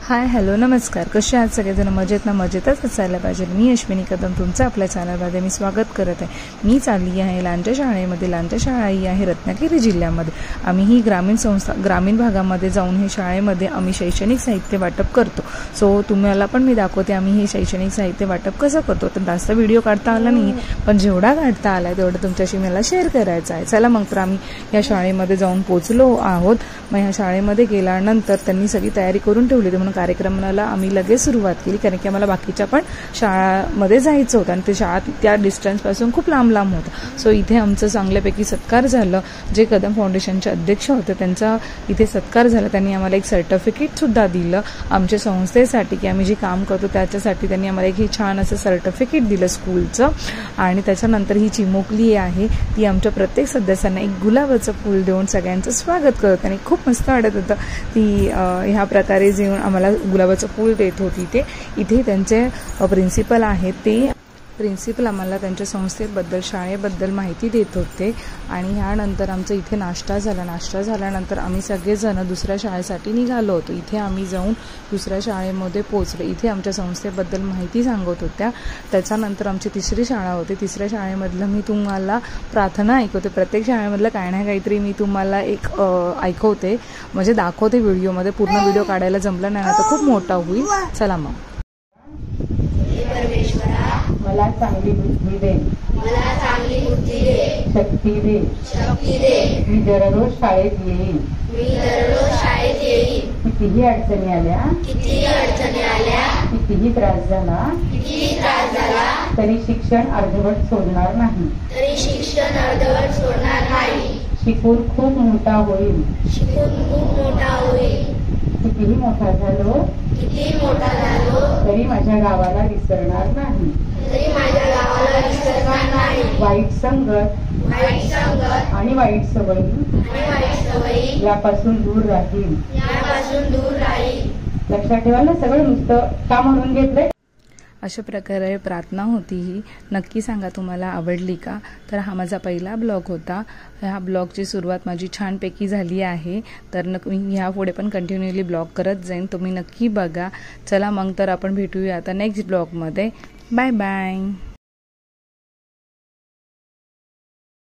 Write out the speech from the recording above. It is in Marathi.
हाय हॅलो नमस्कार, कसे आहात सगळेजण? मजेत ना? मजेतच असायला पाहिजे. मी अश्विनी कदम तुमचं आपल्या चॅनलमध्ये मी स्वागत करत आहे. मी चालली आहे लांजा शाळेमध्ये. लांजा शाळा ही आहे रत्नागिरी जिल्ह्यामध्ये. आम्ही ही ग्रामीण भागामध्ये जाऊन हे शाळेमध्ये आम्ही शैक्षणिक साहित्य वाटप करतो. सो तुम्हाला पण मी दाखवते आम्ही हे शैक्षणिक साहित्य वाटप कसं करतो. तर जास्त व्हिडिओ काढता आला नाही, पण जेवढा काढता आला तेवढं तुमच्याशी मला शेअर करायचं आहे. चला मग तर आम्ही या शाळेमध्ये जाऊन पोचलो आहोत. मग ह्या शाळेमध्ये गेल्यानंतर त्यांनी सगळी तयारी करून ठेवली होती. म्हणून कार्यक्रमाला आम्ही लगेच सुरुवात केली, कारण की आम्हाला बाकीच्या पण शाळामध्ये जायचं होतं आणि ते शाळा त्या डिस्टन्सपासून खूप लांब होता. सो इथे आमचं चांगल्यापैकी सत्कार झालं. जे कदम फाउंडेशनचे अध्यक्ष होते त्यांचा इथे सत्कार झाला. त्यांनी आम्हाला एक सर्टिफिकेटसुद्धा दिलं आमच्या संस्थेसाठी, की आम्ही जे काम करतो त्याच्यासाठी त्यांनी आम्हाला एक छान असं सर्टिफिकेट दिलं स्कूलचं. आणि त्याच्यानंतर ही चिमुकली आहे ती आमच्या प्रत्येक सदस्यांना एक गुलाबाचं फूल देऊन सगळ्यांचं स्वागत करत आणि खूप मस्त वाटत होतं. ती ह्या प्रकारे जेवण आम्हाला गुलाबाचं फूल देत होती. ते इथे त्यांचे प्रिन्सिपल आहेत, ते प्रिन्सिपल आम्हाला त्यांच्या संस्थेबद्दल शाळेबद्दल माहिती देत होते. आणि ह्यानंतर आमचं इथे नाश्ता झाला. नाश्ता झाल्यानंतर आम्ही सगळेजण दुसऱ्या शाळेसाठी निघालो होतो. इथे आम्ही जाऊन दुसऱ्या शाळेमध्ये पोहोचलो. इथे आमच्या संस्थेबद्दल माहिती सांगत होत्या. त्याच्यानंतर आमची तिसरी शाळा होती. तिसऱ्या शाळेमधलं मी तुम्हाला प्रार्थना ऐकवते. प्रत्येक शाळेमधलं काही ना काहीतरी मी तुम्हाला एक ऐकवते, म्हणजे दाखवते व्हिडिओमध्ये. पूर्ण व्हिडिओ काढायला जमलं नाही तर खूप मोठा होईल. चला मग. मला चांगली बुद्धी दे, शक्ती दे. मी दररोज शाळेत येईन. कितीही अडचणी आल्या, कितीही त्रास झाला तरी शिक्षण अर्धवट सोडणार नाही. शिकून खूप मोठा होईल. कितीही मोठा झालो तरी माझ्या गावाला विसरणार नाही. वाईट संगत आणि वाईट सवयी यापासून दूर राहील. लक्षात ठेवायला सगळं नुसतं का म्हणून घेतलंय. अशा प्रकारे प्रार्थना होती ही. नक्की सांगा तुम्हाला आवडली का? तर हा माझा पहिला ब्लॉग होता. ह्या ब्लॉगची सुरुवात माझी छानपैकी झाली आहे. तर मी ह्यापुढे पण कंटिन्युअली ब्लॉग करत जाईन, तुम्ही नक्की बघा. चला मग तर आपण भेटूया आता नेक्स्ट ब्लॉगमध्ये. Bye bye.